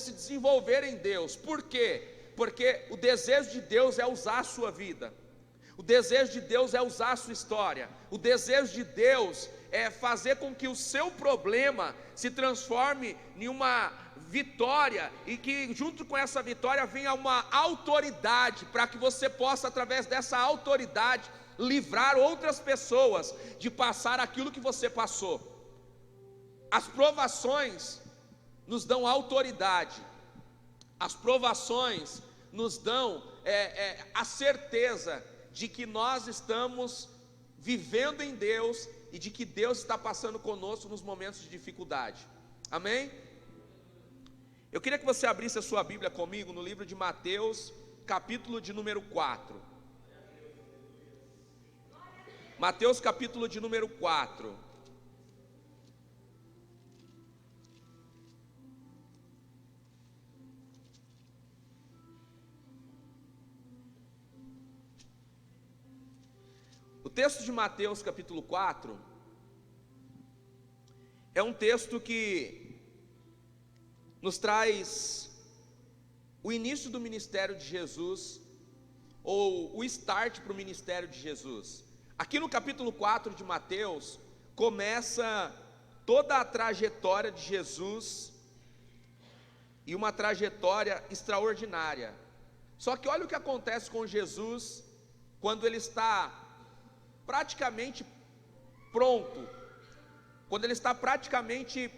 se desenvolver em Deus. Por quê? Porque o desejo de Deus é usar a sua vida, o desejo de Deus é usar a sua história, o desejo de Deus é fazer com que o seu problema se transforme em uma vitória, e que junto com essa vitória venha uma autoridade, para que você possa, através dessa autoridade, livrar outras pessoas de passar aquilo que você passou. As provações nos dão autoridade, as provações nos dão a certeza de que nós estamos vivendo em Deus e de que Deus está passando conosco nos momentos de dificuldade. Amém? Eu queria que você abrisse a sua Bíblia comigo no livro de Mateus, capítulo de número 4. Mateus, capítulo de número 4. O texto de Mateus capítulo 4 é um texto que nos traz o início do ministério de Jesus, ou o start para o ministério de Jesus. Aqui no capítulo 4 de Mateus, começa toda a trajetória de Jesus, e uma trajetória extraordinária. Só que olha o que acontece com Jesus, quando ele está praticamente pronto, quando ele está praticamente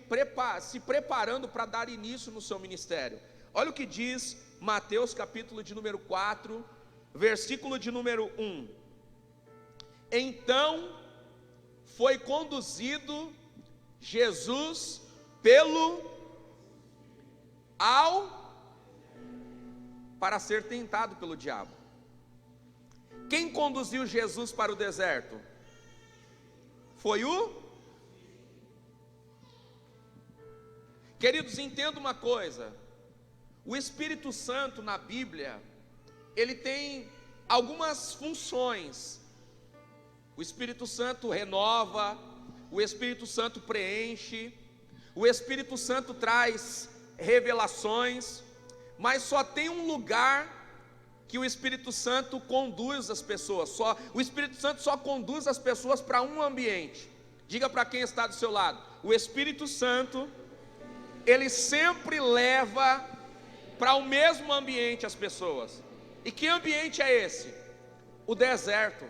se preparando para dar início no seu ministério. Olha o que diz Mateus capítulo de número 4, versículo de número 1. Então foi conduzido Jesus para ser tentado pelo diabo. Quem conduziu Jesus para o deserto? Foi Queridos, entenda uma coisa: o Espírito Santo na Bíblia, ele tem algumas funções. O Espírito Santo renova, o Espírito Santo preenche, o Espírito Santo traz revelações, mas só tem um lugar que o Espírito Santo conduz as pessoas. O Espírito Santo só conduz as pessoas para um ambiente. Diga para quem está do seu lado: o Espírito Santo, ele sempre leva para o mesmo ambiente as pessoas. E que ambiente é esse? O deserto.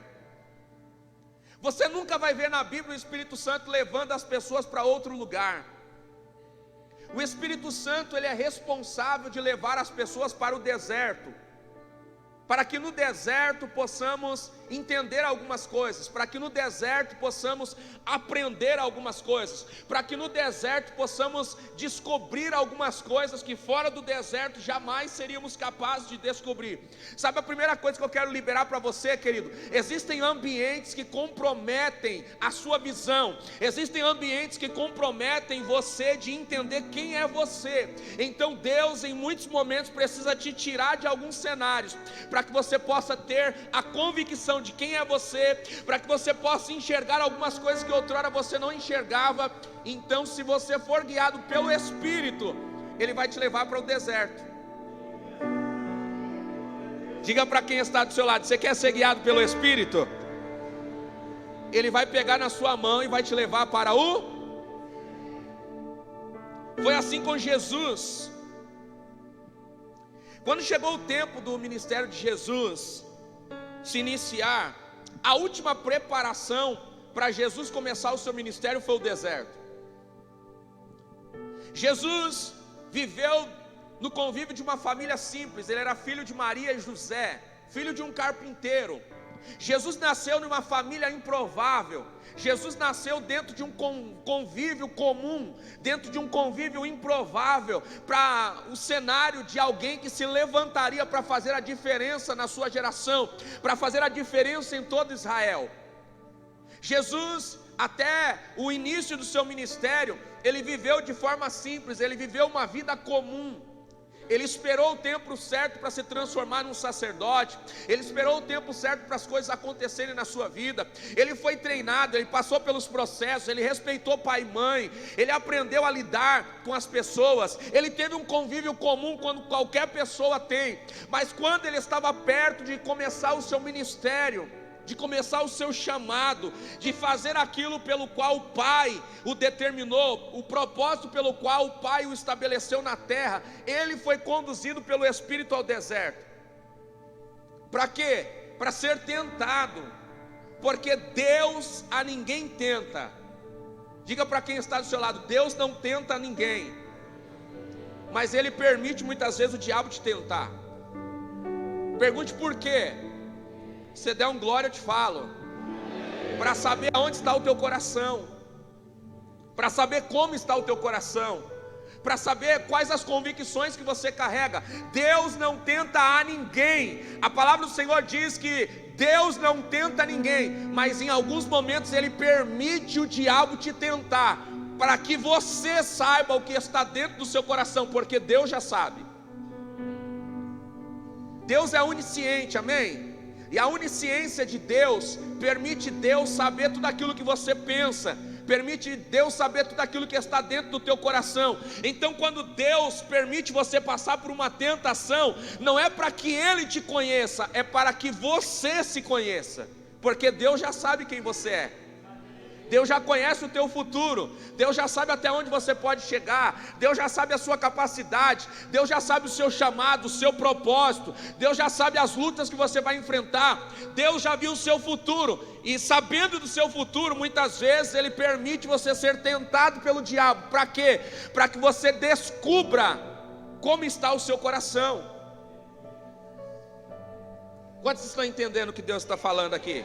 Você nunca vai ver na Bíblia o Espírito Santo levando as pessoas para outro lugar. O Espírito Santo, ele é responsável de levar as pessoas para o deserto, para que no deserto possamos entender algumas coisas, para que no deserto possamos aprender algumas coisas, para que no deserto possamos descobrir algumas coisas que fora do deserto jamais seríamos capazes de descobrir. Sabe a primeira coisa que eu quero liberar para você, querido? Existem ambientes que comprometem a sua visão, existem ambientes que comprometem você de entender quem é você. Então Deus em muitos momentos precisa te tirar de alguns cenários, para que você possa ter a convicção de quem é você, para que você possa enxergar algumas coisas que outrora você não enxergava. Então, se você for guiado pelo Espírito, ele vai te levar para o deserto. Diga para quem está do seu lado: você quer ser guiado pelo Espírito? Ele vai pegar na sua mão e vai te levar para Foi assim com Jesus. Quando chegou o tempo do ministério de Jesus se iniciar, a última preparação para Jesus começar o seu ministério foi o deserto. Jesus viveu no convívio de uma família simples. Ele era filho de Maria e José, filho de um carpinteiro. Jesus nasceu numa família improvável. Jesus nasceu dentro de um convívio comum, dentro de um convívio improvável, para o cenário de alguém que se levantaria para fazer a diferença na sua geração, para fazer a diferença em todo Israel. Jesus, até o início do seu ministério, ele viveu de forma simples, ele viveu uma vida comum. Ele esperou o tempo certo para se transformar num sacerdote. Ele esperou o tempo certo para as coisas acontecerem na sua vida. Ele foi treinado, ele passou pelos processos, ele respeitou pai e mãe, ele aprendeu a lidar com as pessoas, ele teve um convívio comum quando qualquer pessoa tem. Mas quando ele estava perto de começar o seu ministério, de começar o seu chamado, de fazer aquilo pelo qual o Pai o determinou, o propósito pelo qual o Pai o estabeleceu na terra, ele foi conduzido pelo Espírito ao deserto. Para quê? Para ser tentado, porque Deus a ninguém tenta. Diga para quem está do seu lado: Deus não tenta a ninguém, mas Ele permite muitas vezes o diabo te tentar. Pergunte por quê. Se der um glória, eu te falo. Para saber aonde está o teu coração, para saber como está o teu coração, para saber quais as convicções que você carrega. Deus não tenta a ninguém. A palavra do Senhor diz que Deus não tenta ninguém, mas em alguns momentos Ele permite o diabo te tentar, para que você saiba o que está dentro do seu coração, porque Deus já sabe. Deus é onisciente, amém? E a onisciência de Deus permite Deus saber tudo aquilo que você pensa, permite Deus saber tudo aquilo que está dentro do teu coração. Então quando Deus permite você passar por uma tentação, não é para que Ele te conheça, é para que você se conheça, porque Deus já sabe quem você é. Deus já conhece o teu futuro, Deus já sabe até onde você pode chegar, Deus já sabe a sua capacidade, Deus já sabe o seu chamado, o seu propósito, Deus já sabe as lutas que você vai enfrentar, Deus já viu o seu futuro, e sabendo do seu futuro, muitas vezes Ele permite você ser tentado pelo diabo. Para quê? Para que você descubra como está o seu coração. Quantos estão entendendo o que Deus está falando aqui?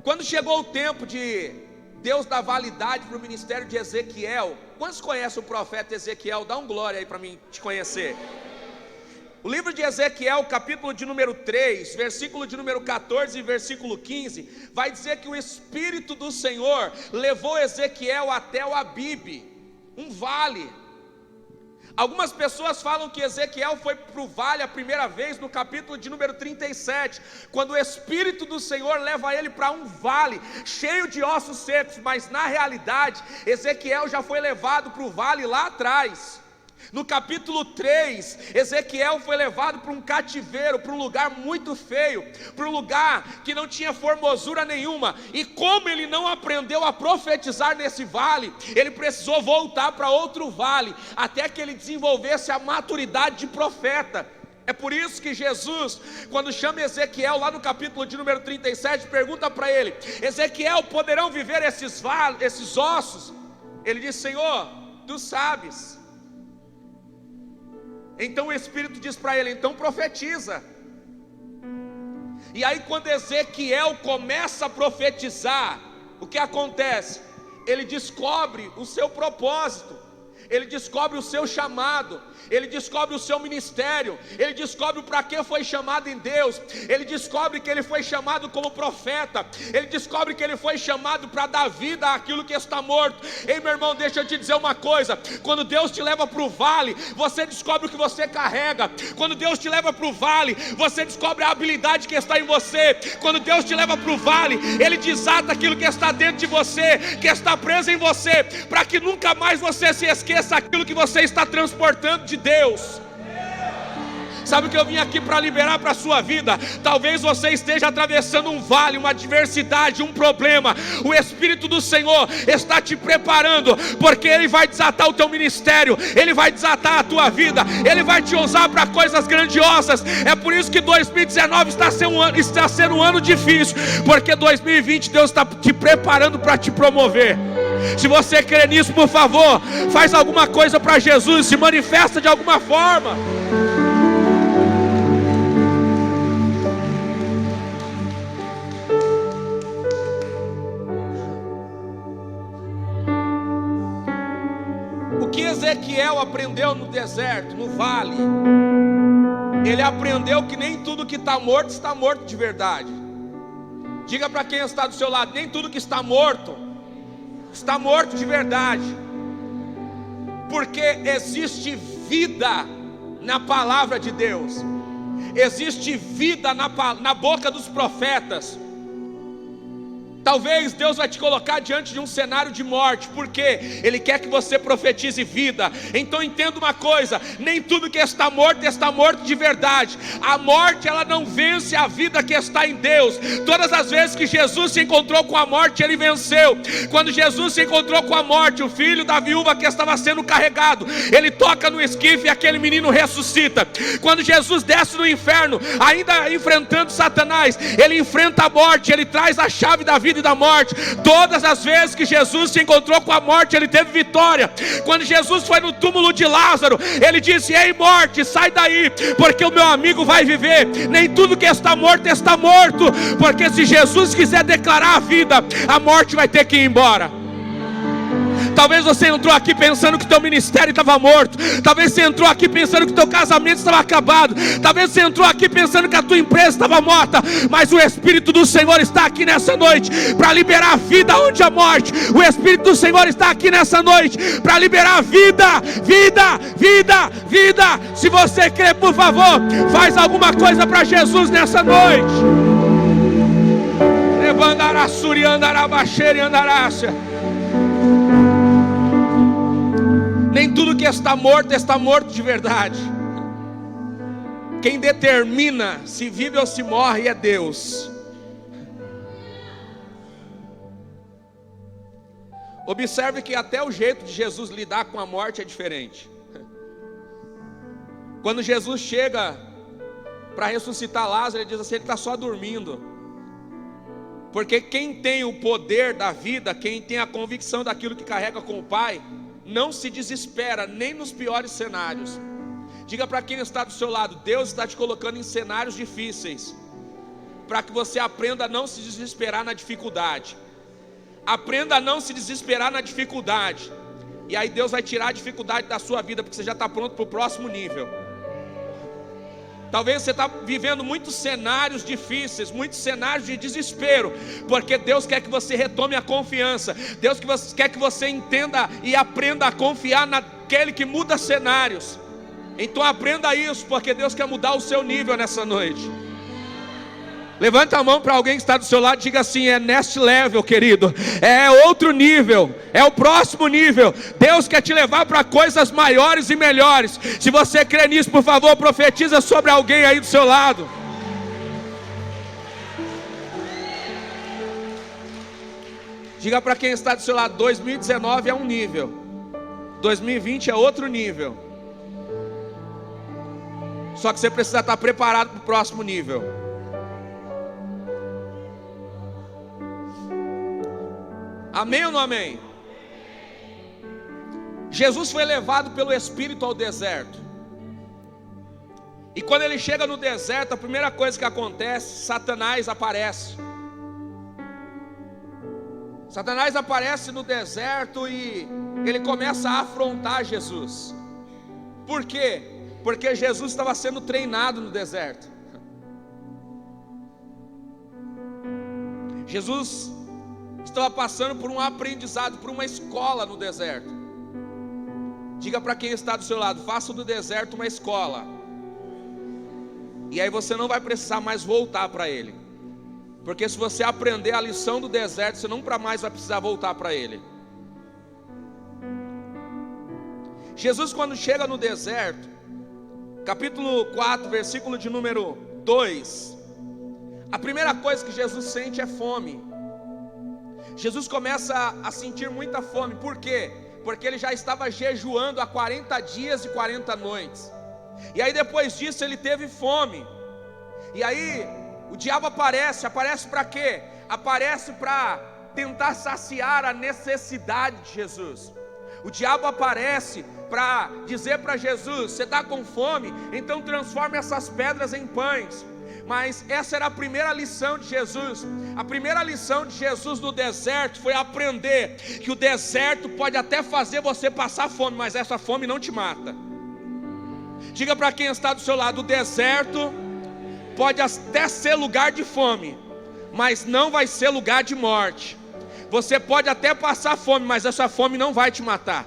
Quando chegou o tempo de Deus dar validade para o ministério de Ezequiel, quantos conhecem o profeta Ezequiel? Dá um glória aí para mim te conhecer. O livro de Ezequiel, capítulo de número 3, versículo de número 14 e versículo 15, vai dizer que o Espírito do Senhor levou Ezequiel até o Abibe, um vale. Algumas pessoas falam que Ezequiel foi para o vale a primeira vez no capítulo de número 37, quando o Espírito do Senhor leva ele para um vale cheio de ossos secos, mas na realidade Ezequiel já foi levado para o vale lá atrás. No capítulo 3, Ezequiel foi levado para um cativeiro, para um lugar muito feio, para um lugar que não tinha formosura nenhuma. E como ele não aprendeu a profetizar nesse vale, ele precisou voltar para outro vale, até que ele desenvolvesse a maturidade de profeta. É por isso que Jesus, quando chama Ezequiel lá no capítulo de número 37, pergunta para ele: Ezequiel, poderão viver esses ossos? Ele diz: Senhor, tu sabes. Então o Espírito diz para ele: então profetiza. E aí quando Ezequiel começa a profetizar, o que acontece? Ele descobre o seu propósito, ele descobre o seu chamado, ele descobre o seu ministério, ele descobre para que foi chamado em Deus, ele descobre que ele foi chamado como profeta, ele descobre que ele foi chamado para dar vida àquilo que está morto. Ei, meu irmão, deixa eu te dizer uma coisa: quando Deus te leva para o vale, você descobre o que você carrega. Quando Deus te leva para o vale, você descobre a habilidade que está em você. Quando Deus te leva para o vale, Ele desata aquilo que está dentro de você, que está preso em você, para que nunca mais você se esqueça aquilo que você está transportando de Deus. Sabe o que eu vim aqui para liberar para a sua vida? Talvez você esteja atravessando um vale, uma adversidade, um problema. O Espírito do Senhor está te preparando, porque Ele vai desatar o teu ministério, Ele vai desatar a tua vida, Ele vai te usar para coisas grandiosas. É por isso que 2019 está sendo um ano difícil, porque 2020 Deus está te preparando para te promover. Se você crê nisso, por favor, faz alguma coisa para Jesus, se manifesta de alguma forma. O que Ezequiel aprendeu no deserto, no vale? Ele aprendeu que nem tudo que está morto de verdade. Diga para quem está do seu lado: nem tudo que está morto está morto de verdade, porque existe vida na palavra de Deus, existe vida na boca dos profetas. Talvez Deus vai te colocar diante de um cenário de morte, porque Ele quer que você profetize vida. Então entenda uma coisa: nem tudo que está morto de verdade. A morte, ela não vence a vida que está em Deus. Todas as vezes que Jesus se encontrou com a morte, Ele venceu. Quando Jesus se encontrou com a morte, o filho da viúva que estava sendo carregado, Ele toca no esquife e aquele menino ressuscita. Quando Jesus desce no inferno, ainda enfrentando Satanás, Ele enfrenta a morte, Ele traz a chave da vida e da morte. Todas as vezes que Jesus se encontrou com a morte, Ele teve vitória. Quando Jesus foi no túmulo de Lázaro, Ele disse: ei morte, sai daí, porque o meu amigo vai viver. Nem tudo que está morto, porque se Jesus quiser declarar a vida, a morte vai ter que ir embora. Talvez você entrou aqui pensando que teu ministério estava morto. Talvez você entrou aqui pensando que teu casamento estava acabado. Talvez você entrou aqui pensando que a tua empresa estava morta. Mas o Espírito do Senhor está aqui nessa noite para liberar vida onde há morte. O Espírito do Senhor está aqui nessa noite para liberar vida, vida, vida, vida. Se você crê, por favor, faz alguma coisa para Jesus nessa noite. Nem tudo que está morto de verdade. Quem determina se vive ou se morre é Deus. Observe que até o jeito de Jesus lidar com a morte é diferente. Quando Jesus chega para ressuscitar Lázaro, ele diz assim: ele está só dormindo. Porque quem tem o poder da vida, quem tem a convicção daquilo que carrega com o Pai, não se desespera nem nos piores cenários. Diga para quem está do seu lado: Deus está te colocando em cenários difíceis, para que você aprenda a não se desesperar na dificuldade. Aprenda a não se desesperar na dificuldade. E aí Deus vai tirar a dificuldade da sua vida, porque você já está pronto para o próximo nível. Talvez você está vivendo muitos cenários difíceis, muitos cenários de desespero, porque Deus quer que você retome a confiança. Deus quer que você entenda e aprenda a confiar naquele que muda cenários. Então aprenda isso, porque Deus quer mudar o seu nível nessa noite. Levanta a mão para alguém que está do seu lado e diga assim: é next level, querido. É outro nível, é o próximo nível. Deus quer te levar para coisas maiores e melhores. Se você crê nisso, por favor, profetiza sobre alguém aí do seu lado. Diga para quem está do seu lado: 2019 é um nível, 2020 é outro nível. Só que você precisa estar preparado para o próximo nível. Amém ou não amém? Jesus foi levado pelo Espírito ao deserto. E quando ele chega no deserto, a primeira coisa que acontece, Satanás aparece. Satanás aparece no deserto e ele começa a afrontar Jesus. Por quê? Porque Jesus estava sendo treinado no deserto. Jesus estava passando por um aprendizado, por uma escola no deserto. Diga para quem está do seu lado: faça do deserto uma escola. E aí você não vai precisar mais voltar para ele. Porque se você aprender a lição do deserto, você nunca mais vai precisar voltar para ele. Jesus, quando chega no deserto, capítulo 4, versículo de número 2, a primeira coisa que Jesus sente é fome. Jesus começa a sentir muita fome. Por quê? Porque ele já estava jejuando há 40 dias e 40 noites. E aí depois disso ele teve fome. E aí o diabo aparece para quê? Aparece para tentar saciar a necessidade de Jesus. O diabo aparece para dizer para Jesus: você está com fome? Então transforme essas pedras em pães. Mas essa era a primeira lição de Jesus. A primeira lição de Jesus no deserto foi aprender que o deserto pode até fazer você passar fome, mas essa fome não te mata. Diga para quem está do seu lado: o deserto pode até ser lugar de fome, mas não vai ser lugar de morte. Você pode até passar fome, mas essa fome não vai te matar.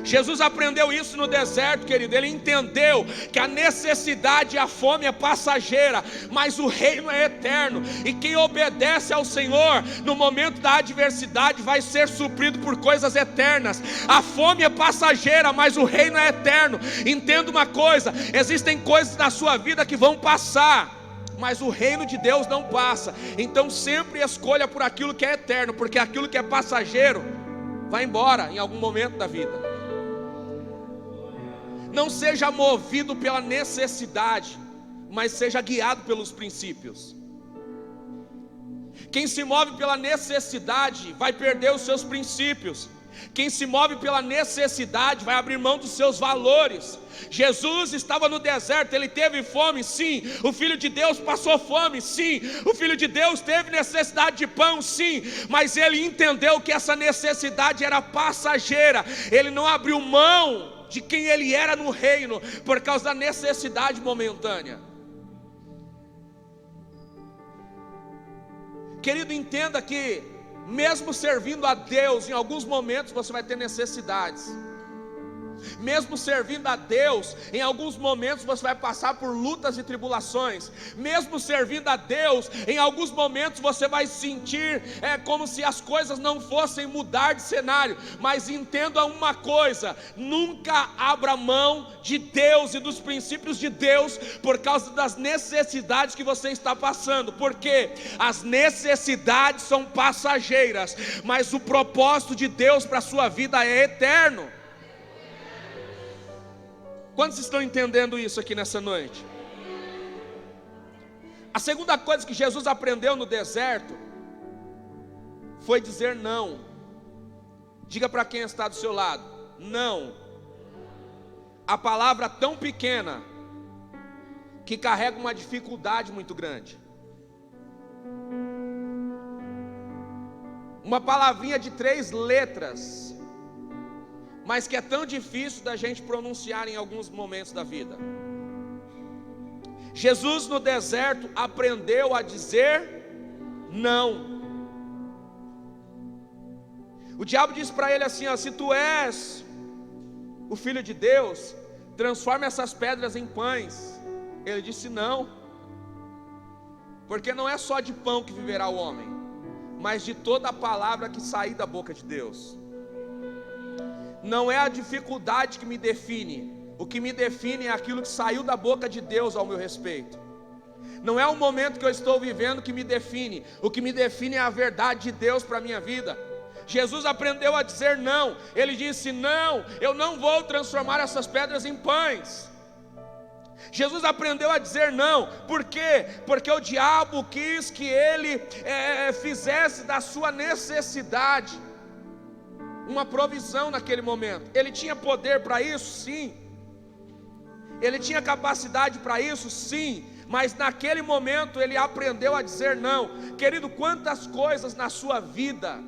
Jesus aprendeu isso no deserto, querido. Ele entendeu que a necessidade e a fome é passageira, mas o reino é eterno. E quem obedece ao Senhor no momento da adversidade vai ser suprido por coisas eternas. A fome é passageira, mas o reino é eterno. Entenda uma coisa: existem coisas na sua vida que vão passar, mas o reino de Deus não passa. Então sempre escolha por aquilo que é eterno, porque aquilo que é passageiro vai embora em algum momento da vida. Não seja movido pela necessidade, mas seja guiado pelos princípios. Quem se move pela necessidade vai perder os seus princípios. Quem se move pela necessidade vai abrir mão dos seus valores. Jesus estava no deserto, ele teve fome, sim. O Filho de Deus passou fome, sim. O Filho de Deus teve necessidade de pão, sim. Mas ele entendeu que essa necessidade era passageira. Ele não abriu mão de quem ele era no reino por causa da necessidade momentânea. Querido, entenda que mesmo servindo a Deus, em alguns momentos você vai ter necessidades. Mesmo servindo a Deus, em alguns momentos você vai passar por lutas e tribulações. Mesmo servindo a Deus, em alguns momentos você vai sentir como se as coisas não fossem mudar de cenário. Mas entenda uma coisa: nunca abra mão de Deus e dos princípios de Deus por causa das necessidades que você está passando. Porque as necessidades são passageiras, mas o propósito de Deus para a sua vida é eterno. Quantos estão entendendo isso aqui nessa noite? A segunda coisa que Jesus aprendeu no deserto foi dizer não. Diga para quem está do seu lado: não. A palavra tão pequena que carrega uma dificuldade muito grande. Uma palavrinha de 3 letras, mas que é tão difícil da gente pronunciar em alguns momentos da vida. Jesus no deserto aprendeu a dizer não. O diabo disse para ele assim: se tu és o Filho de Deus, transforma essas pedras em pães. Ele disse não, porque não é só de pão que viverá o homem, mas de toda a palavra que sair da boca de Deus. Não é a dificuldade que me define. O que me define é aquilo que saiu da boca de Deus ao meu respeito. Não é o momento que eu estou vivendo que me define. O que me define é a verdade de Deus para a minha vida. Jesus aprendeu a dizer não. Ele disse: não, eu não vou transformar essas pedras em pães. Jesus aprendeu a dizer não. Por quê? Porque o diabo quis que ele fizesse da sua necessidade uma provisão naquele momento. Ele tinha poder para isso? Sim. Ele tinha capacidade para isso? Sim. Mas naquele momento ele aprendeu a dizer não. Querido, quantas coisas na sua vida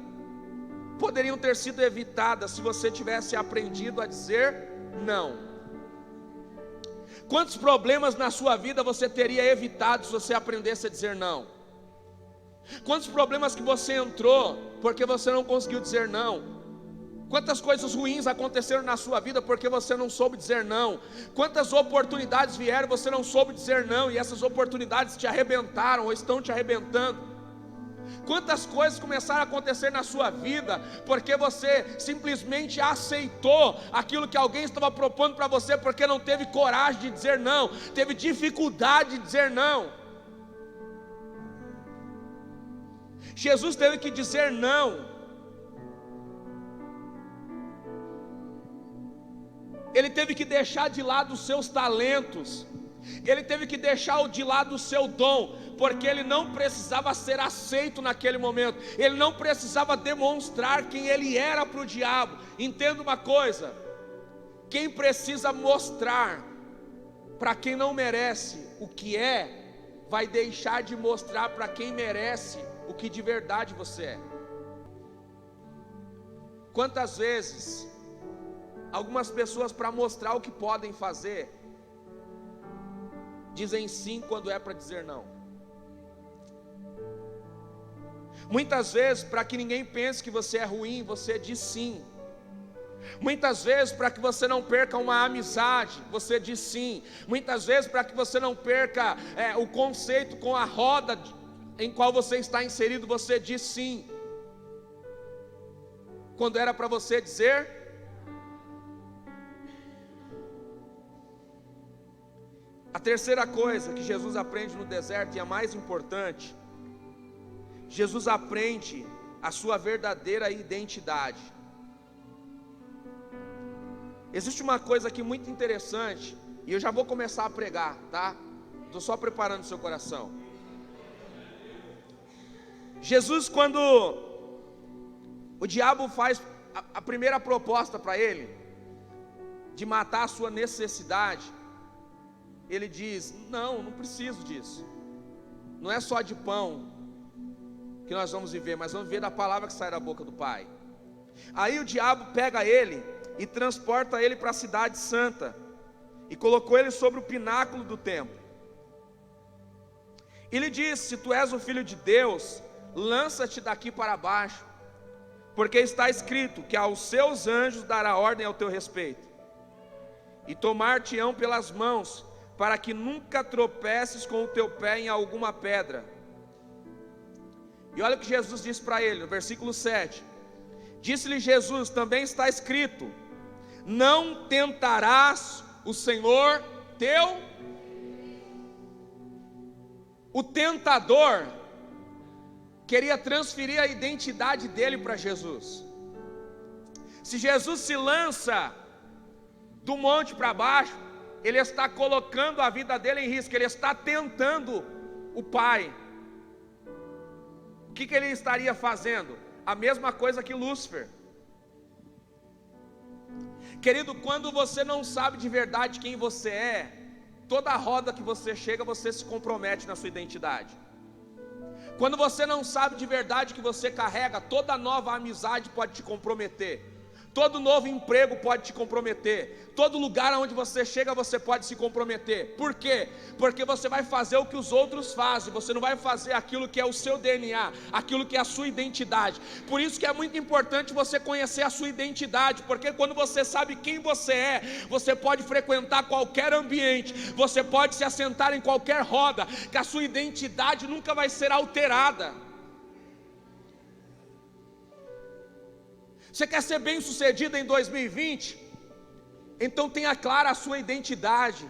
poderiam ter sido evitadas se você tivesse aprendido a dizer não? Quantos problemas na sua vida você teria evitado se você aprendesse a dizer não? Quantos problemas que você entrou porque você não conseguiu dizer não? Quantas coisas ruins aconteceram na sua vida porque você não soube dizer não? Quantas oportunidades vieram e você não soube dizer não, e essas oportunidades te arrebentaram ou estão te arrebentando? Quantas coisas começaram a acontecer na sua vida porque você simplesmente aceitou aquilo que alguém estava propondo para você, porque não teve coragem de dizer não, teve dificuldade de dizer não? Jesus teve que dizer não. Ele teve que deixar de lado os seus talentos. Ele teve que deixar de lado o seu dom, porque ele não precisava ser aceito naquele momento. Ele não precisava demonstrar quem ele era para o diabo. Entenda uma coisa: quem precisa mostrar para quem não merece o que é, vai deixar de mostrar para quem merece o que de verdade você é. Quantas vezes algumas pessoas, para mostrar o que podem fazer, dizem sim quando é para dizer não. Muitas vezes, para que ninguém pense que você é ruim, você diz sim. Muitas vezes, para que você não perca uma amizade, você diz sim. Muitas vezes, para que você não perca o conceito com a roda em qual você está inserido, você diz sim, quando era para você dizer. A terceira coisa que Jesus aprende no deserto, e a mais importante, Jesus aprende a sua verdadeira identidade. Existe uma coisa aqui muito interessante, e eu já vou começar a pregar, tá? Estou só preparando o seu coração. Jesus, quando o diabo faz a primeira proposta para ele, de matar a sua necessidade, ele diz: não preciso disso. Não é só de pão que nós vamos viver, mas vamos viver da palavra que sai da boca do Pai. Aí o diabo pega ele e transporta ele para a cidade santa, e colocou ele sobre o pináculo do templo. E lhe disse: se tu és o filho de Deus, lança-te daqui para baixo, porque está escrito que aos seus anjos dará ordem ao teu respeito, e tomar-te-ão pelas mãos, para que nunca tropeces com o teu pé em alguma pedra. E olha o que Jesus disse para ele, no versículo 7. Disse-lhe Jesus: também está escrito: não tentarás o Senhor teu. O tentador queria transferir a identidade dele para Jesus. Se Jesus se lança do monte para baixo, ele está colocando a vida dele em risco, ele está tentando o Pai. O que ele estaria fazendo? A mesma coisa que Lúcifer. Querido, quando você não sabe de verdade quem você é, toda roda que você chega, você se compromete na sua identidade. Quando você não sabe de verdade o que você carrega, toda nova amizade pode te comprometer. Todo novo emprego pode te comprometer. Todo lugar onde você chega, você pode se comprometer. Por quê? Porque você vai fazer o que os outros fazem. Você não vai fazer aquilo que é o seu DNA, aquilo que é a sua identidade. Por isso que é muito importante você conhecer a sua identidade, porque quando você sabe quem você é, você pode frequentar qualquer ambiente, você pode se assentar em qualquer roda, que a sua identidade nunca vai ser alterada. Você quer ser bem sucedido em 2020? Então tenha clara a sua identidade.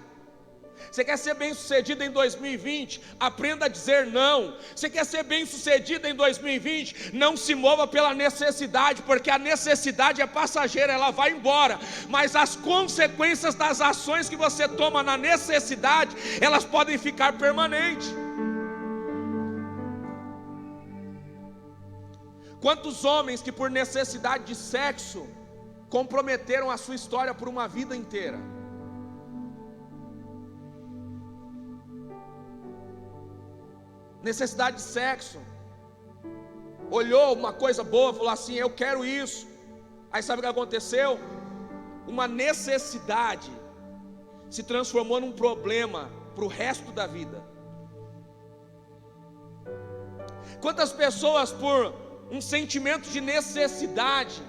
Você quer ser bem sucedido em 2020? Aprenda a dizer não. Você quer ser bem sucedido em 2020? Não se mova pela necessidade, porque a necessidade é passageira, ela vai embora. Mas as consequências das ações que você toma na necessidade, elas podem ficar permanentes. Quantos homens que por necessidade de sexo comprometeram a sua história por uma vida inteira? Necessidade de sexo. Olhou uma coisa boa, falou assim: eu quero isso. Aí sabe o que aconteceu? Uma necessidade se transformou num problema para o resto da vida. Quantas pessoas por um sentimento de necessidade,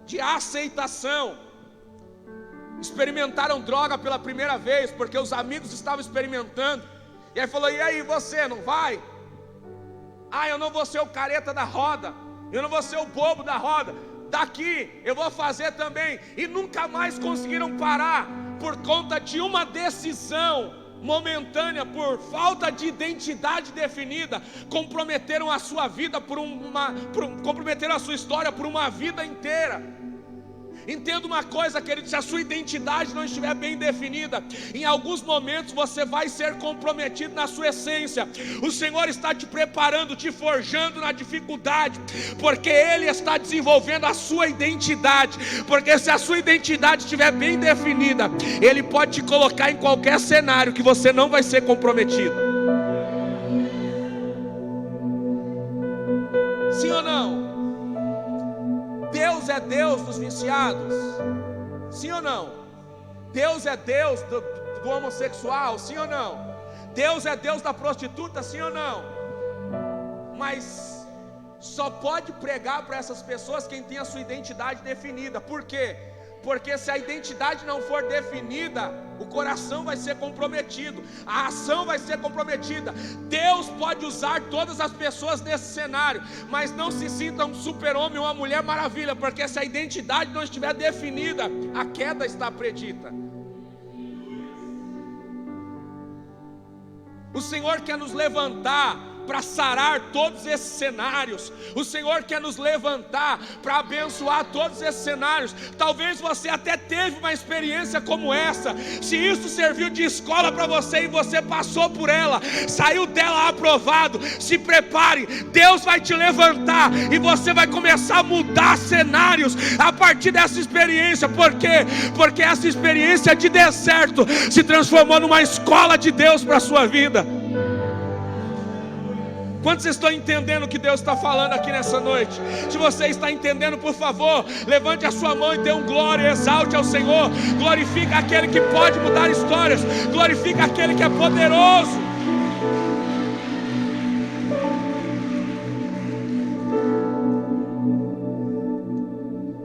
de aceitação, experimentaram droga pela primeira vez, porque os amigos estavam experimentando, e aí falou: e aí, você não vai? Ah, eu não vou ser o careta da roda, eu não vou ser o bobo da roda, daqui eu vou fazer também, e nunca mais conseguiram parar, por conta de uma decisão momentânea, por falta de identidade definida, comprometeram a sua vida comprometeram a sua história por uma vida inteira. Entenda uma coisa, querido: se a sua identidade não estiver bem definida, em alguns momentos você vai ser comprometido na sua essência. O Senhor está te preparando, te forjando na dificuldade, porque Ele está desenvolvendo a sua identidade. Porque se a sua identidade estiver bem definida, Ele pode te colocar em qualquer cenário que você não vai ser comprometido. Sim ou não? Deus é Deus dos viciados? Sim ou não? Deus é Deus do homossexual? Sim ou não? Deus é Deus da prostituta? Sim ou não? Mas só pode pregar para essas pessoas quem tem a sua identidade definida. Por quê? Porque se a identidade não for definida, o coração vai ser comprometido, a ação vai ser comprometida. Deus pode usar todas as pessoas nesse cenário, mas não se sinta um super-homem ou uma mulher maravilha, porque se a identidade não estiver definida, a queda está predita. O Senhor quer nos levantar para sarar todos esses cenários. O Senhor quer nos levantar para abençoar todos esses cenários. Talvez você até teve uma experiência como essa. Se isso serviu de escola para você e você passou por ela, saiu dela aprovado, se prepare, Deus vai te levantar e você vai começar a mudar cenários a partir dessa experiência. Por quê? Porque essa experiência de deserto se transformou numa escola de Deus para a sua vida. Quantos estão entendendo o que Deus está falando aqui nessa noite? Se você está entendendo, por favor, levante a sua mão e dê um glória, exalte ao Senhor. Glorifica aquele que pode mudar histórias, glorifica aquele que é poderoso.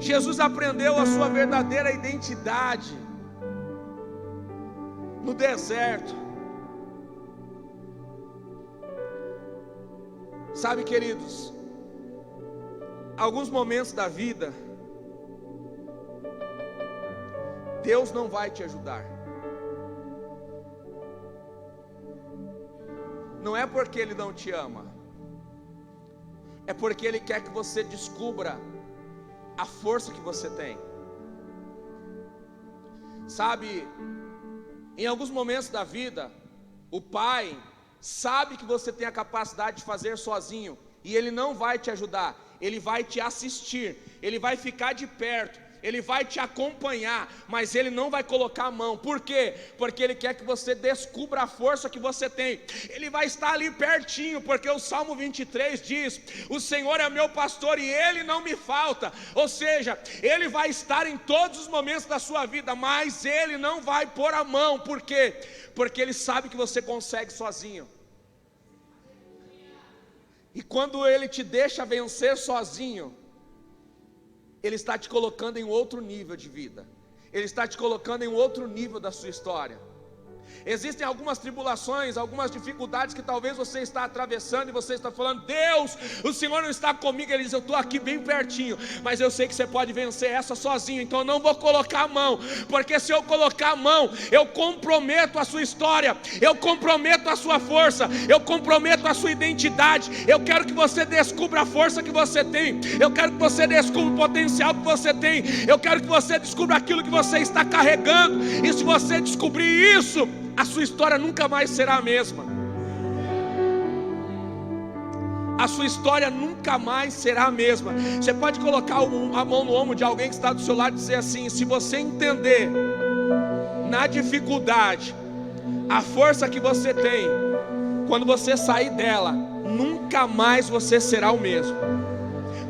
Jesus aprendeu a sua verdadeira identidade no deserto. Sabe, queridos, alguns momentos da vida, Deus não vai te ajudar. Não é porque Ele não te ama, é porque Ele quer que você descubra a força que você tem. Sabe, em alguns momentos da vida, o Pai sabe que você tem a capacidade de fazer sozinho, e Ele não vai te ajudar, Ele vai te assistir, Ele vai ficar de perto, Ele vai te acompanhar, mas Ele não vai colocar a mão. Por quê? Porque Ele quer que você descubra a força que você tem. Ele vai estar ali pertinho, porque o Salmo 23 diz: o Senhor é meu pastor e Ele não me falta. Ou seja, Ele vai estar em todos os momentos da sua vida, mas Ele não vai pôr a mão. Por quê? Porque Ele sabe que você consegue sozinho. E quando Ele te deixa vencer sozinho, Ele está te colocando em outro nível de vida. Ele está te colocando em outro nível da sua história. Existem algumas tribulações, algumas dificuldades que talvez você está atravessando e você está falando: Deus, o Senhor não está comigo. Ele diz: eu estou aqui bem pertinho, mas eu sei que você pode vencer essa sozinho, então eu não vou colocar a mão, porque se eu colocar a mão, eu comprometo a sua história, eu comprometo a sua força, eu comprometo a sua identidade. Eu quero que você descubra a força que você tem, eu quero que você descubra o potencial que você tem, eu quero que você descubra aquilo que você está carregando, e se você descobrir isso, a sua história nunca mais será a mesma. A sua história nunca mais será a mesma. Você pode colocar a mão no ombro de alguém que está do seu lado e dizer assim: se você entender na dificuldade a força que você tem, quando você sair dela, nunca mais você será o mesmo.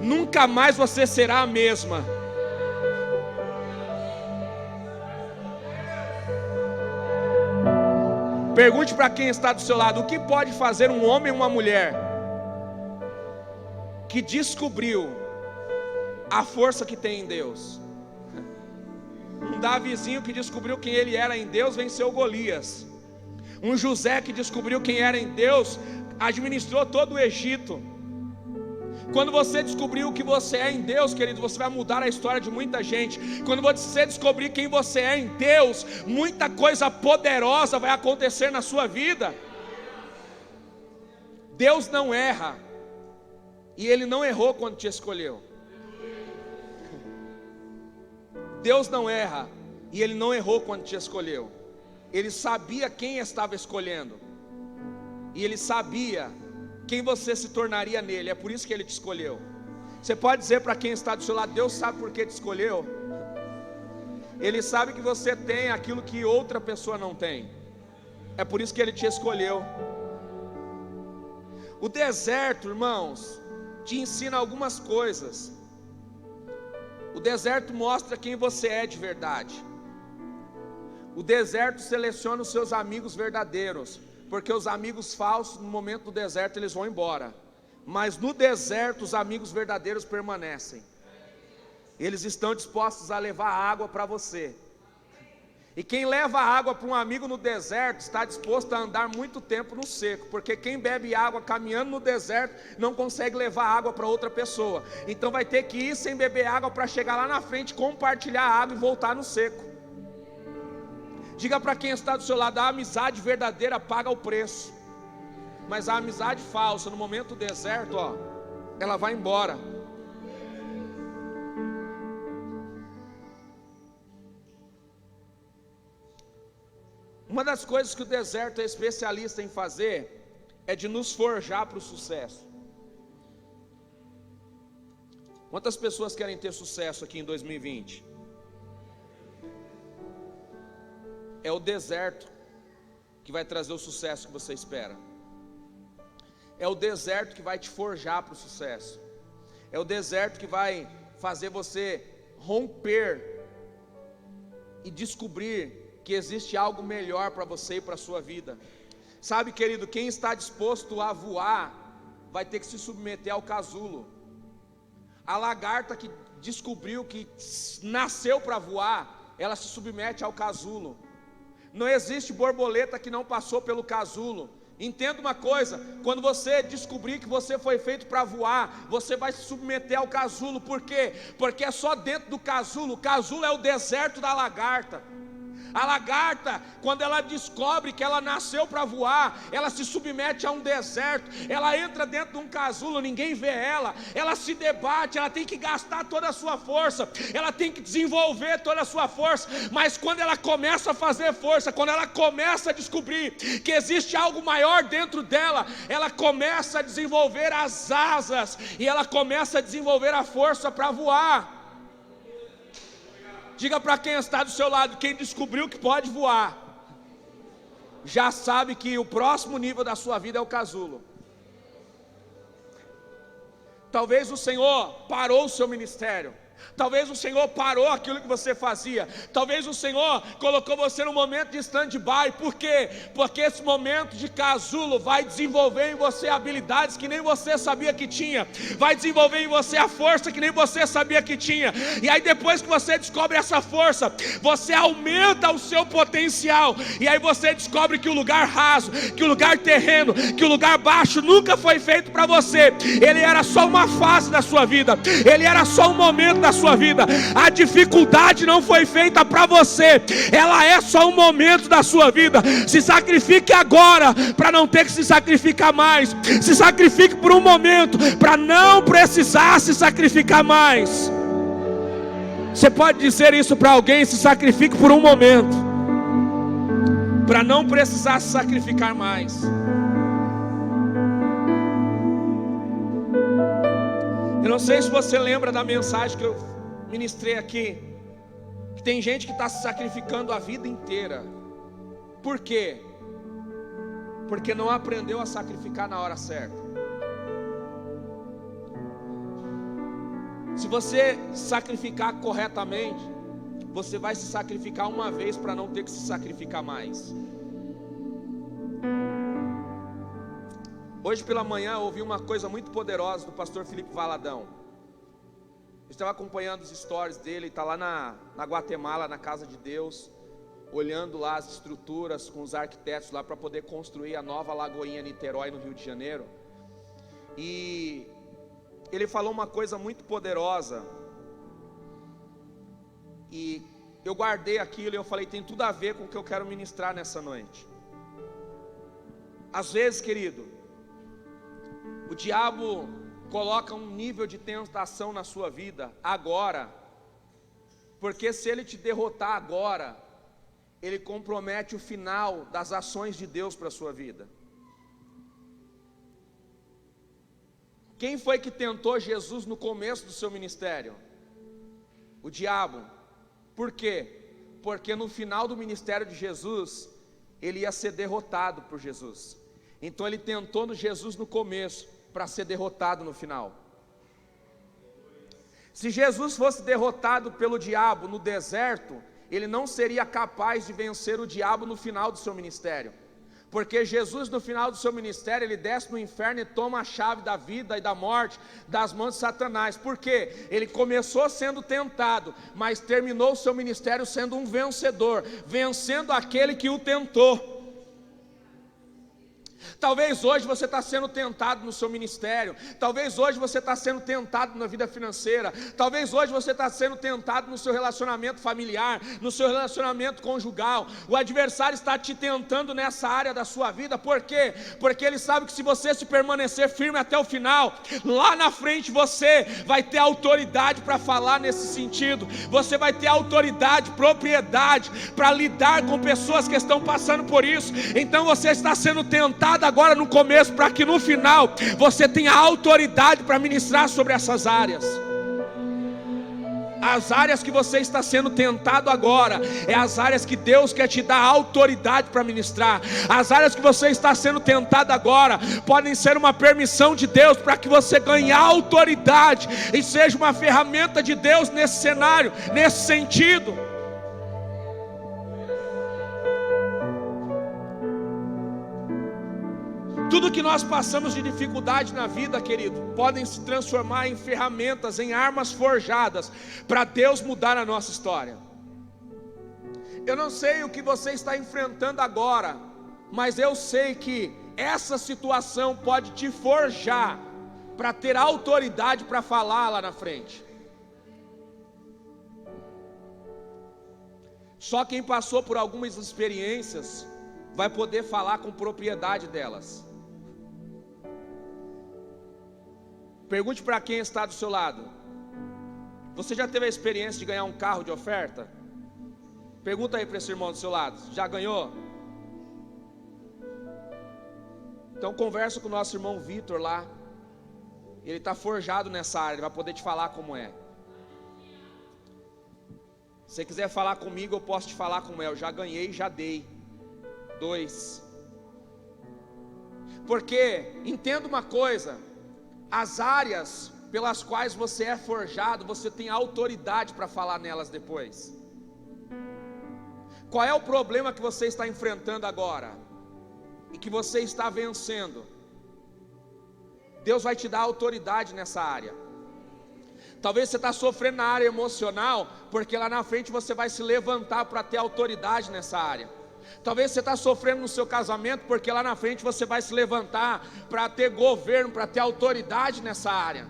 Nunca mais você será a mesma. Pergunte para quem está do seu lado: o que pode fazer um homem ou uma mulher que descobriu a força que tem em Deus? Um Davizinho que descobriu quem ele era em Deus venceu Golias. Um José que descobriu quem era em Deus administrou todo o Egito. Quando você descobrir o que você é em Deus, querido, você vai mudar a história de muita gente. Quando você descobrir quem você é em Deus, muita coisa poderosa vai acontecer na sua vida. Deus não erra, e Ele não errou quando te escolheu. Deus não erra, e Ele não errou quando te escolheu. Ele sabia quem estava escolhendo, e Ele sabia quem você se tornaria nele. É por isso que Ele te escolheu. Você pode dizer para quem está do seu lado: Deus sabe por que te escolheu. Ele sabe que você tem aquilo que outra pessoa não tem. É por isso que Ele te escolheu. O deserto, irmãos, te ensina algumas coisas. O deserto mostra quem você é de verdade. O deserto seleciona os seus amigos verdadeiros, porque os amigos falsos, no momento do deserto, eles vão embora. Mas no deserto, os amigos verdadeiros permanecem. eles estão dispostos a levar água para você. E quem leva água para um amigo no deserto está disposto a andar muito tempo no seco, porque quem bebe água caminhando no deserto não consegue levar água para outra pessoa. Então vai ter que ir sem beber água para chegar lá na frente, compartilhar a água e voltar no seco. Diga para quem está do seu lado: a amizade verdadeira paga o preço, mas a amizade falsa, no momento do deserto, ela vai embora. Uma das coisas que o deserto é especialista em fazer é de nos forjar para o sucesso. Quantas pessoas querem ter sucesso aqui em 2020? É o deserto que vai trazer o sucesso que você espera. É o deserto que vai te forjar para o sucesso. É o deserto que vai fazer você romper e descobrir que existe algo melhor para você e para a sua vida. Sabe, querido, quem está disposto a voar vai ter que se submeter ao casulo. A lagarta que descobriu que nasceu para voar, ela se submete ao casulo. Não existe borboleta que não passou pelo casulo. Entenda uma coisa: quando você descobrir que você foi feito para voar, você vai se submeter ao casulo. Por quê? Porque é só dentro do casulo. O casulo é o deserto da lagarta. A lagarta, quando ela descobre que ela nasceu para voar, ela se submete a um deserto, ela entra dentro de um casulo, ninguém vê ela se debate, ela tem que gastar toda a sua força, ela tem que desenvolver toda a sua força, mas quando ela começa a fazer força, quando ela começa a descobrir que existe algo maior dentro dela, ela começa a desenvolver as asas, e ela começa a desenvolver a força para voar. Diga para quem está do seu lado: quem descobriu que pode voar, já sabe que o próximo nível da sua vida é o casulo. Talvez o Senhor parou o seu ministério, talvez o Senhor parou aquilo que você fazia, talvez o Senhor colocou você num momento de stand-by. Por quê? Porque esse momento de casulo vai desenvolver em você habilidades que nem você sabia que tinha, vai desenvolver em você a força que nem você sabia que tinha, e aí depois que você descobre essa força, você aumenta o seu potencial, e aí você descobre que o lugar raso, que o lugar terreno, que o lugar baixo nunca foi feito para você, ele era só uma fase da sua vida, ele era só um momento da sua vida. A dificuldade não foi feita para você, ela é só um momento da sua vida. Se sacrifique agora para não ter que se sacrificar mais. Se sacrifique por um momento para não precisar se sacrificar mais. Você pode dizer isso para alguém: se sacrifique por um momento para não precisar se sacrificar mais. Eu não sei se você lembra da mensagem que eu ministrei aqui, que tem gente que está se sacrificando a vida inteira. Por quê? Porque não aprendeu a sacrificar na hora certa. Se você sacrificar corretamente, você vai se sacrificar uma vez para não ter que se sacrificar mais. Hoje pela manhã eu ouvi uma coisa muito poderosa do pastor Felipe Valadão. Eu estava acompanhando os stories dele, está lá na Guatemala, na casa de Deus, olhando lá as estruturas com os arquitetos lá para poder construir a nova Lagoinha Niterói no Rio de Janeiro. E ele falou uma coisa muito poderosa, e eu guardei aquilo e eu falei: tem tudo a ver com o que eu quero ministrar nessa noite. Às vezes, querido, o diabo coloca um nível de tentação na sua vida agora, porque se ele te derrotar agora, ele compromete o final das ações de Deus para a sua vida. Quem foi que tentou Jesus no começo do seu ministério? O diabo. Por quê? Porque no final do ministério de Jesus, ele ia ser derrotado por Jesus. Então ele tentou no Jesus no começo, para ser derrotado no final. Se Jesus fosse derrotado pelo diabo no deserto, ele não seria capaz de vencer o diabo no final do seu ministério, Porque Jesus, no final do seu ministério, ele desce no inferno e toma a chave da vida e da morte das mãos de Satanás. Por quê? Ele começou sendo tentado, mas terminou o seu ministério sendo um vencedor, vencendo aquele que o tentou. Talvez hoje você está sendo tentado no seu ministério, talvez hoje você está sendo tentado na vida financeira, talvez hoje você está sendo tentado no seu relacionamento familiar, no seu relacionamento conjugal. O adversário está te tentando nessa área da sua vida. Por quê? Porque ele sabe que se você se permanecer firme até o final, lá na frente você vai ter autoridade para falar nesse sentido, você vai ter autoridade, propriedade para lidar com pessoas que estão passando por isso. Então você está sendo tentado agora no começo, para que no final você tenha autoridade para ministrar sobre essas áreas. As áreas que você está sendo tentado agora, é as áreas que Deus quer te dar autoridade para ministrar. As áreas que você está sendo tentado agora, podem ser uma permissão de Deus, para que você ganhe autoridade, e seja uma ferramenta de Deus nesse cenário, nesse sentido. Tudo que nós passamos de dificuldade na vida, querido, podem se transformar em ferramentas, em armas forjadas, para Deus mudar a nossa história. Eu não sei o que você está enfrentando agora, mas eu sei que essa situação pode te forjar, para ter autoridade para falar lá na frente. Só quem passou por algumas experiências vai poder falar com propriedade delas. Pergunte para quem está do seu lado: você já teve a experiência de ganhar um carro de oferta? Pergunta aí para esse irmão do seu lado: já ganhou? Então conversa com o nosso irmão Vitor lá. Ele está forjado nessa área, ele vai poder te falar como é. Se você quiser falar comigo, eu posso te falar como é. Eu já ganhei e já dei. 2. Porque, entenda uma coisa, as áreas pelas quais você é forjado, você tem autoridade para falar nelas depois. Qual é o problema que você está enfrentando agora, e que você está vencendo? Deus vai te dar autoridade nessa área. Talvez você está sofrendo na área emocional, porque lá na frente você vai se levantar para ter autoridade nessa área. Talvez você está sofrendo no seu casamento, porque lá na frente você vai se levantar para ter governo, para ter autoridade nessa área.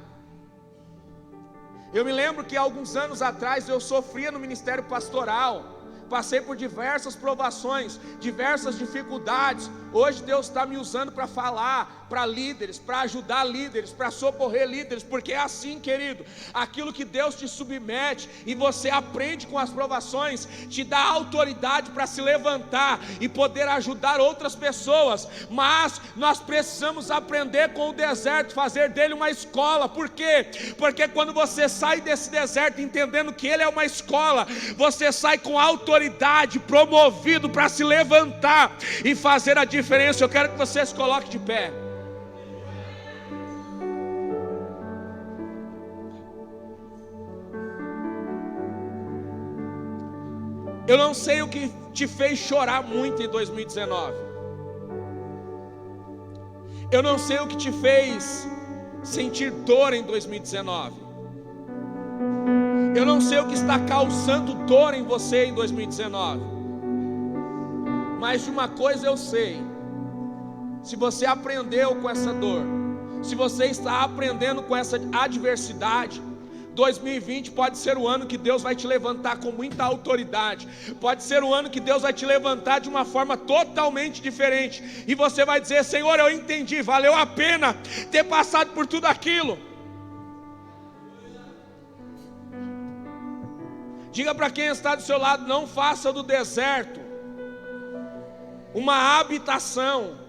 Eu me lembro que há alguns anos atrás eu sofria no ministério pastoral, passei por diversas provações, diversas dificuldades. Hoje Deus está me usando para falar para líderes, para ajudar líderes, para socorrer líderes, porque é assim, querido, aquilo que Deus te submete e você aprende com as provações, te dá autoridade para se levantar e poder ajudar outras pessoas. Mas nós precisamos aprender com o deserto, fazer dele uma escola. Por quê? Porque quando você sai desse deserto entendendo que ele é uma escola, você sai com autoridade, promovido para se levantar e fazer a diferença. Eu quero que você se coloque de pé. Eu não sei o que te fez chorar muito em 2019. Eu não sei o que te fez sentir dor em 2019. Eu não sei o que está causando dor em você em 2019. Mas de uma coisa eu sei: se você aprendeu com essa dor, se você está aprendendo com essa adversidade, 2020 pode ser o ano que Deus vai te levantar com muita autoridade. Pode ser o ano que Deus vai te levantar de uma forma totalmente diferente, e você vai dizer: Senhor, eu entendi, valeu a pena ter passado por tudo aquilo. Diga para quem está do seu lado: não faça do deserto uma habitação.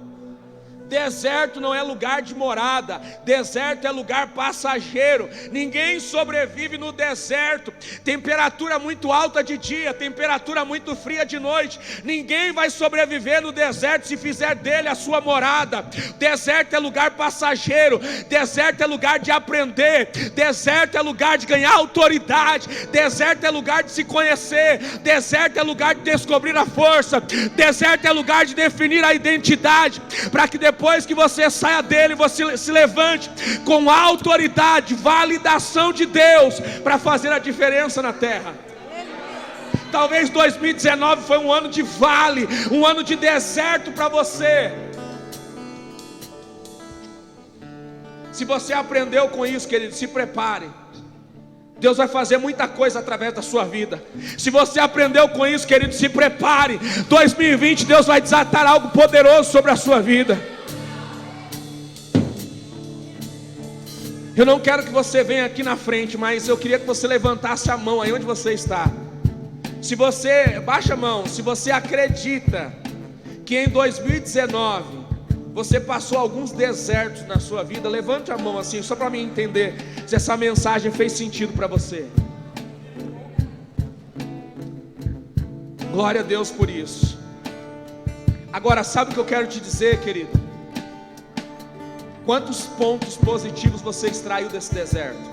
Deserto não é lugar de morada, deserto é lugar passageiro. Ninguém sobrevive no deserto. Temperatura muito alta de dia, temperatura muito fria de noite. Ninguém vai sobreviver no deserto se fizer dele a sua morada. Deserto é lugar passageiro, deserto é lugar de aprender, deserto é lugar de ganhar autoridade, deserto é lugar de se conhecer, deserto é lugar de descobrir a força, deserto é lugar de definir a identidade, para que depois que você saia dele, você se levante com autoridade, validação de Deus, para fazer a diferença na terra. Talvez 2019 foi um ano de vale, um ano de deserto para você. Se você aprendeu com isso, querido, se prepare. Deus vai fazer muita coisa através da sua vida. Se você aprendeu com isso, querido, se prepare. 2020, Deus vai desatar algo poderoso sobre a sua vida. Eu não quero que você venha aqui na frente, mas eu queria que você levantasse a mão aí onde você está. Se você, baixa a mão, se você acredita que em 2019 você passou alguns desertos na sua vida, levante a mão assim, só para mim entender se essa mensagem fez sentido para você. Glória a Deus por isso. Agora, sabe o que eu quero te dizer, querido? Quantos pontos positivos você extraiu desse deserto?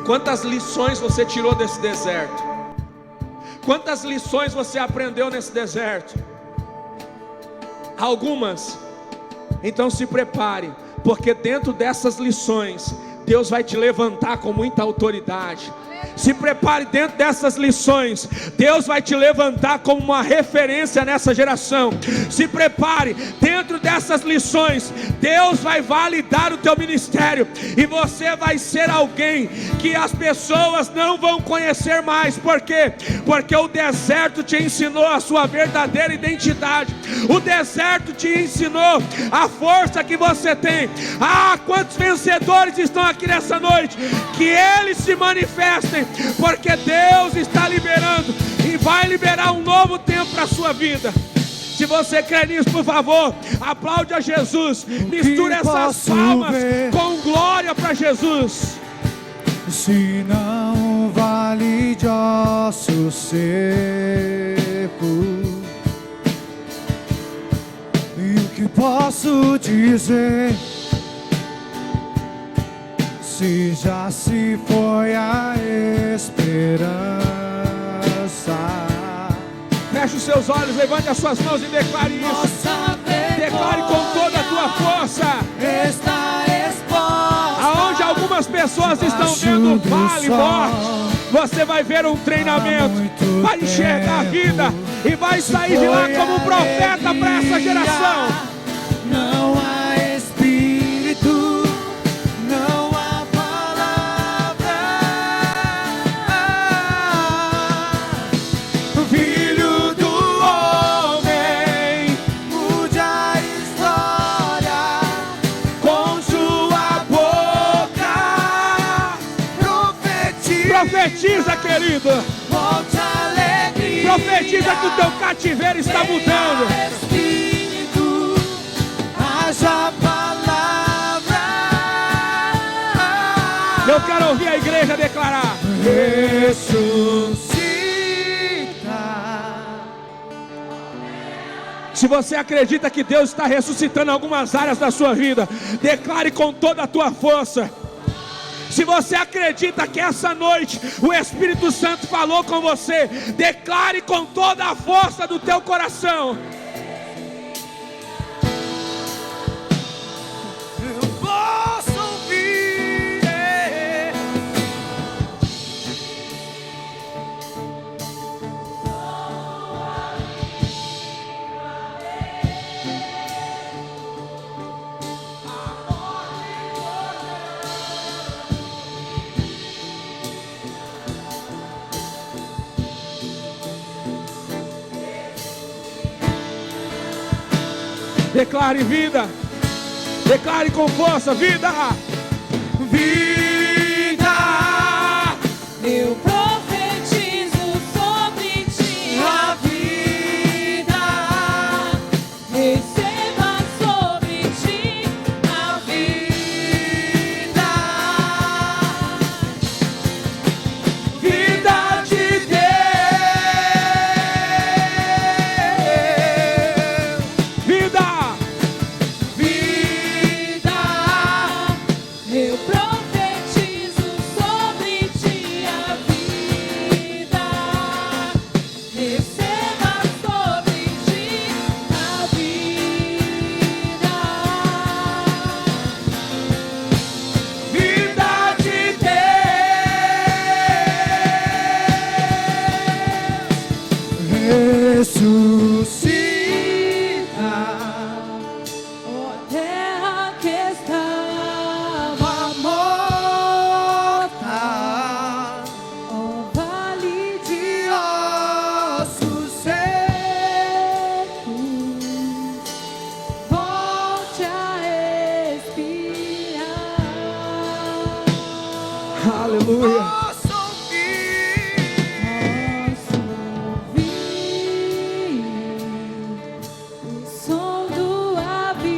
Quantas lições você tirou desse deserto? Quantas lições você aprendeu nesse deserto? Algumas. Então se prepare, porque dentro dessas lições Deus vai te levantar com muita autoridade. Se prepare, dentro dessas lições Deus vai te levantar como uma referência nessa geração. Se prepare, dentro dessas lições Deus vai validar o teu ministério, e você vai ser alguém que as pessoas não vão conhecer mais. Por quê? Porque o deserto te ensinou a sua verdadeira identidade. O deserto te ensinou a força que você tem. Ah, quantos vencedores estão aqui nessa noite? Que eles se manifestem, porque Deus está liberando e vai liberar um novo tempo para a sua vida. Se você crê nisso, por favor, aplaude a Jesus. Misture essas palmas com glória para Jesus. Se não vale de ossos secos, e o que posso dizer? Se já se foi a esperança. Feche os seus olhos, levante as suas mãos e declare isso. Declare com toda a tua força. Está exposta. Aonde algumas pessoas estão vendo vale, morte, você vai ver um treinamento, vai enxergar a vida e vai sair de lá como um profeta para essa geração. Não há espírito, não há palavra. Filho do homem, mude a história com sua boca. Profetiza, querido. Volte a alegria. Profetiza que o teu cativeiro está mudando. Espírito, haja palavra. Eu quero ouvir a igreja declarar: Ressuscita. se você acredita que Deus está ressuscitando algumas áreas da sua vida, declare com toda a tua força. Se você acredita que essa noite o Espírito Santo falou com você, declare com toda a força do teu coração. Eu posso ouvir. Declare vida. Declare com força: vida. Vida. Eu profetizo sobre ti A vida. Receba Ó terra que estava morta, ó vale de ossos secos, volte a respirar. Aleluia. posso ouvir Posso ouvir o som do avivamento,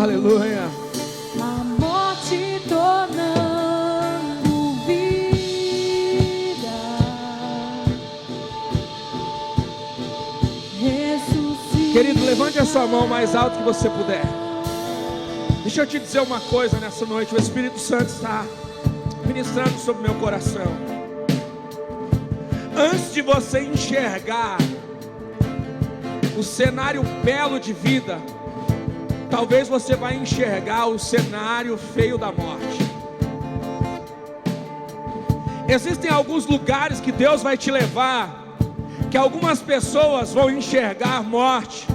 Aleluia. a morte tornando vida, ressuscita. Querido, levante a sua mão mais alto que você puder. Deixa eu te dizer uma coisa nessa noite. O Espírito Santo está ministrando sobre meu coração. Antes de você enxergar o cenário belo de vida, talvez você vai enxergar o cenário feio da morte. Existem alguns lugares que Deus vai te levar, que algumas pessoas vão enxergar morte,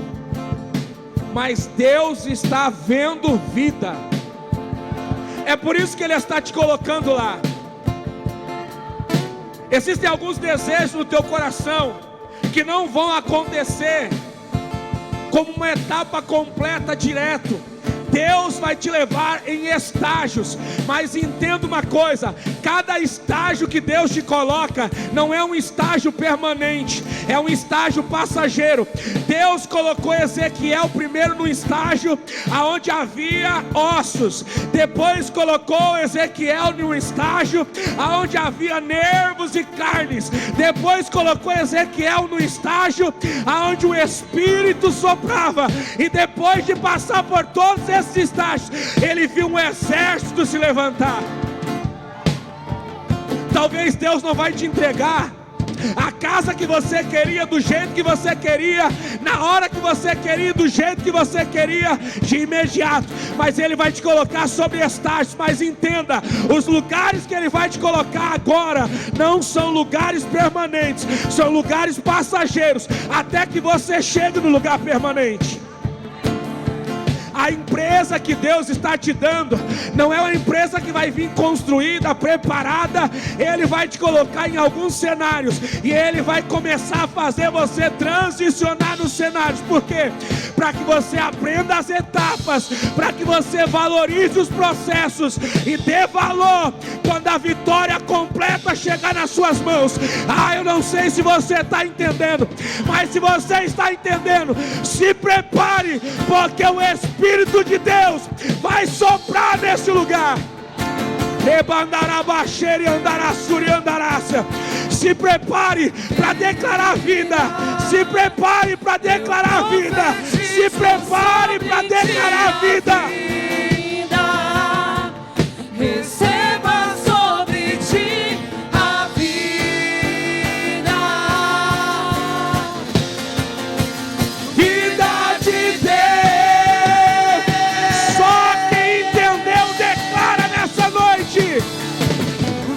mas Deus está vendo vida. É por isso que Ele está te colocando lá. Existem alguns desejos no teu coração que não vão acontecer como uma etapa completa direto. Deus vai te levar em estágios, mas entenda uma coisa: cada estágio que Deus te coloca não é um estágio permanente, é um estágio passageiro. Deus colocou Ezequiel primeiro no estágio aonde havia ossos, depois colocou Ezequiel num estágio aonde havia nervos e carnes, depois colocou Ezequiel no estágio aonde o Espírito soprava, e depois de passar por todos esses estágios, ele viu um exército se levantar. Talvez Deus não vai te entregar a casa que você queria, do jeito que você queria, na hora que você queria, do jeito que você queria, de imediato, mas Ele vai te colocar sobre estágios. Mas entenda, os lugares que Ele vai te colocar agora não são lugares permanentes, são lugares passageiros, até que você chegue no lugar permanente. A empresa que Deus está te dando não é uma empresa que vai vir construída, preparada. Ele vai te colocar em alguns cenários e Ele vai começar a fazer você transicionar nos cenários. Por quê? Para que você aprenda as etapas, para que você valorize os processos e dê valor quando a vitória completa chegar nas suas mãos. Eu não sei se você está entendendo, mas se você está entendendo, se prepare, porque o Espírito de Deus vai soprar nesse lugar. Se prepare para declarar vida. Se prepare para declarar vida. Se prepare para declarar vida. Receba sobre ti a vida. Vida de Deus. Só quem entendeu declara nessa noite.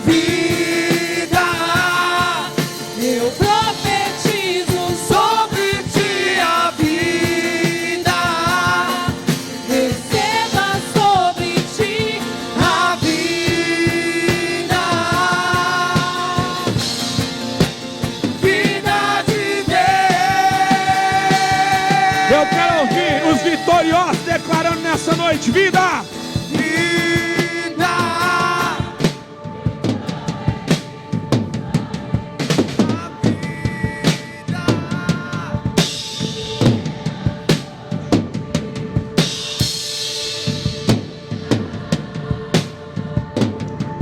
vida. Eu profetizo Sobre ti a vida, receba sobre ti a vida. Vida de Deus. Eu quero ouvir os vitoriosos declarando nessa noite: vida. Vida.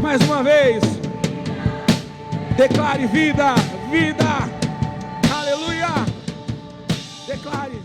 Mais uma vez, declare vida, vida, aleluia, declare.